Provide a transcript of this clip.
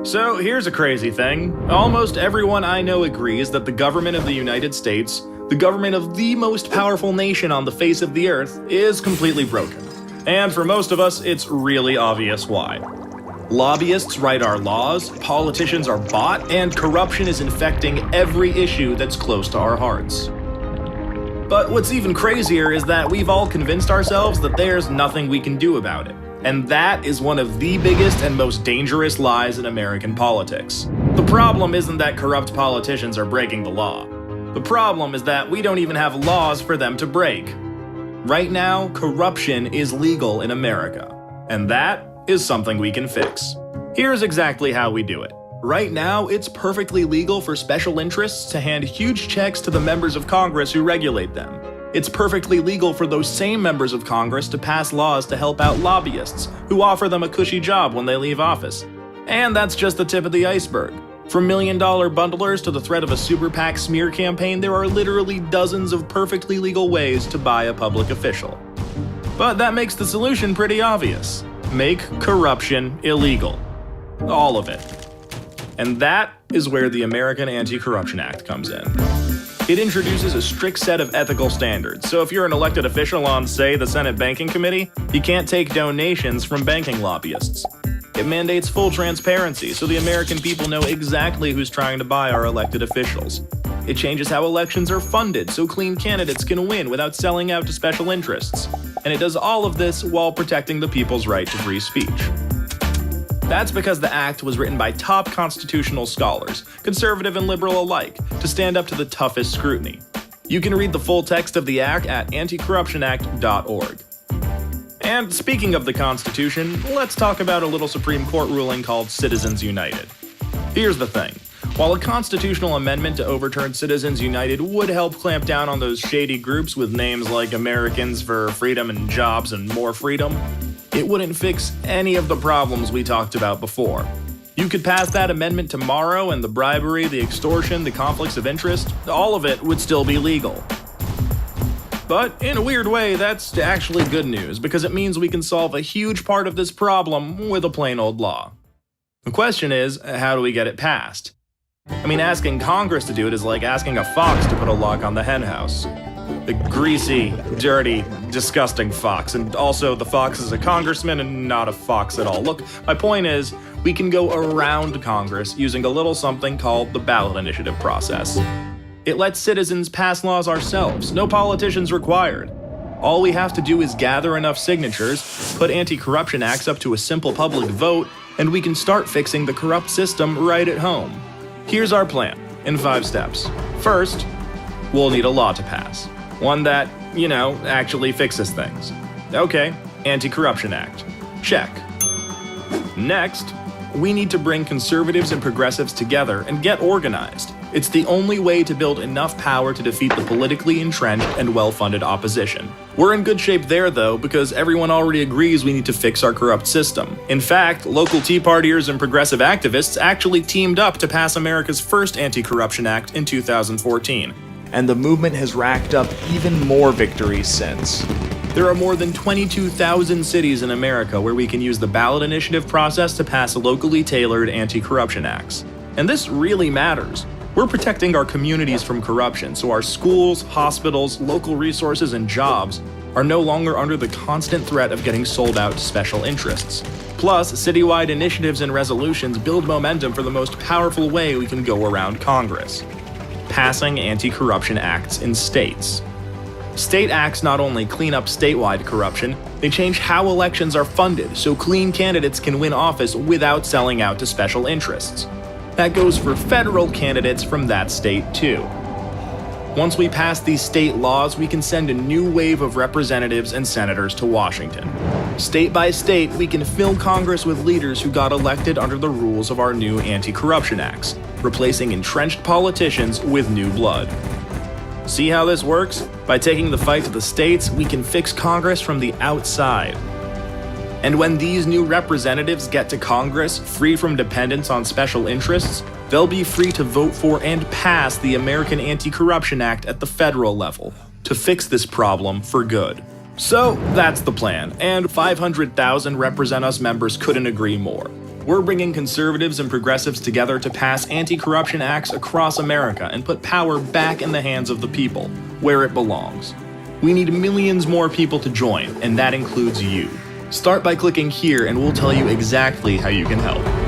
So here's a crazy thing. Almost everyone I know agrees that the government of the United States, the government of the most powerful nation on the face of the earth, is completely broken. And for most of us, it's really obvious why. Lobbyists write our laws, politicians are bought, and corruption is infecting every issue that's close to our hearts. But what's even crazier is that we've all convinced ourselves that there's nothing we can do about it. And that is one of the biggest and most dangerous lies in American politics. The problem isn't that corrupt politicians are breaking the law. The problem is that we don't even have laws for them to break. Right now, corruption is legal in America. And that is something we can fix. Here's exactly how we do it. Right now, it's perfectly legal for special interests to hand huge checks to the members of Congress who regulate them. It's perfectly legal for those same members of Congress to pass laws to help out lobbyists who offer them a cushy job when they leave office. And that's just the tip of the iceberg. From million-dollar bundlers to the threat of a super PAC smear campaign, there are literally dozens of perfectly legal ways to buy a public official. But that makes the solution pretty obvious. Make corruption illegal. All of it. And that is where the American Anti-Corruption Act comes in. It introduces a strict set of ethical standards, so if you're an elected official on, say, the Senate Banking Committee, you can't take donations from banking lobbyists. It mandates full transparency, so the American people know exactly who's trying to buy our elected officials. It changes how elections are funded, so clean candidates can win without selling out to special interests. And it does all of this while protecting the people's right to free speech. That's because the act was written by top constitutional scholars, conservative and liberal alike, to stand up to the toughest scrutiny. You can read the full text of the act at anticorruptionact.org. And speaking of the Constitution, let's talk about a little Supreme Court ruling called Citizens United. Here's the thing. While a constitutional amendment to overturn Citizens United would help clamp down on those shady groups with names like Americans for Freedom and Jobs and More Freedom, it wouldn't fix any of the problems we talked about before. You could pass that amendment tomorrow and the bribery, the extortion, the conflicts of interest, all of it would still be legal. But in a weird way, that's actually good news because it means we can solve a huge part of this problem with a plain old law. The question is, how do we get it passed? I mean, asking Congress to do it is like asking a fox to put a lock on the henhouse. The greasy, dirty, disgusting fox. And also, the fox is a congressman and not a fox at all. Look, my point is, we can go around Congress using a little something called the ballot initiative process. It lets citizens pass laws ourselves, no politicians required. All we have to do is gather enough signatures, put anti-corruption acts up to a simple public vote, and we can start fixing the corrupt system right at home. Here's our plan, in 5 steps. First, we'll need a law to pass. One that, actually fixes things. Okay, Anti-Corruption Act. Check. Next, we need to bring conservatives and progressives together and get organized. It's the only way to build enough power to defeat the politically entrenched and well-funded opposition. We're in good shape there, though, because everyone already agrees we need to fix our corrupt system. In fact, local Tea Partiers and progressive activists actually teamed up to pass America's first Anti-Corruption Act in 2014. And the movement has racked up even more victories since. There are more than 22,000 cities in America where we can use the ballot initiative process to pass locally tailored anti-corruption acts. And this really matters. We're protecting our communities from corruption, so our schools, hospitals, local resources, and jobs are no longer under the constant threat of getting sold out to special interests. Plus, citywide initiatives and resolutions build momentum for the most powerful way we can go around Congress: passing anti-corruption acts in states. State acts not only clean up statewide corruption, they change how elections are funded so clean candidates can win office without selling out to special interests. That goes for federal candidates from that state too. Once we pass these state laws, we can send a new wave of representatives and senators to Washington. State by state, we can fill Congress with leaders who got elected under the rules of our new anti-corruption acts, replacing entrenched politicians with new blood. See how this works? By taking the fight to the states, we can fix Congress from the outside. And when these new representatives get to Congress, free from dependence on special interests, they'll be free to vote for and pass the American Anti-Corruption Act at the federal level to fix this problem for good. So that's the plan, and 500,000 Represent Us members couldn't agree more. We're bringing conservatives and progressives together to pass anti-corruption acts across America and put power back in the hands of the people, where it belongs. We need millions more people to join, and that includes you. Start by clicking here and we'll tell you exactly how you can help.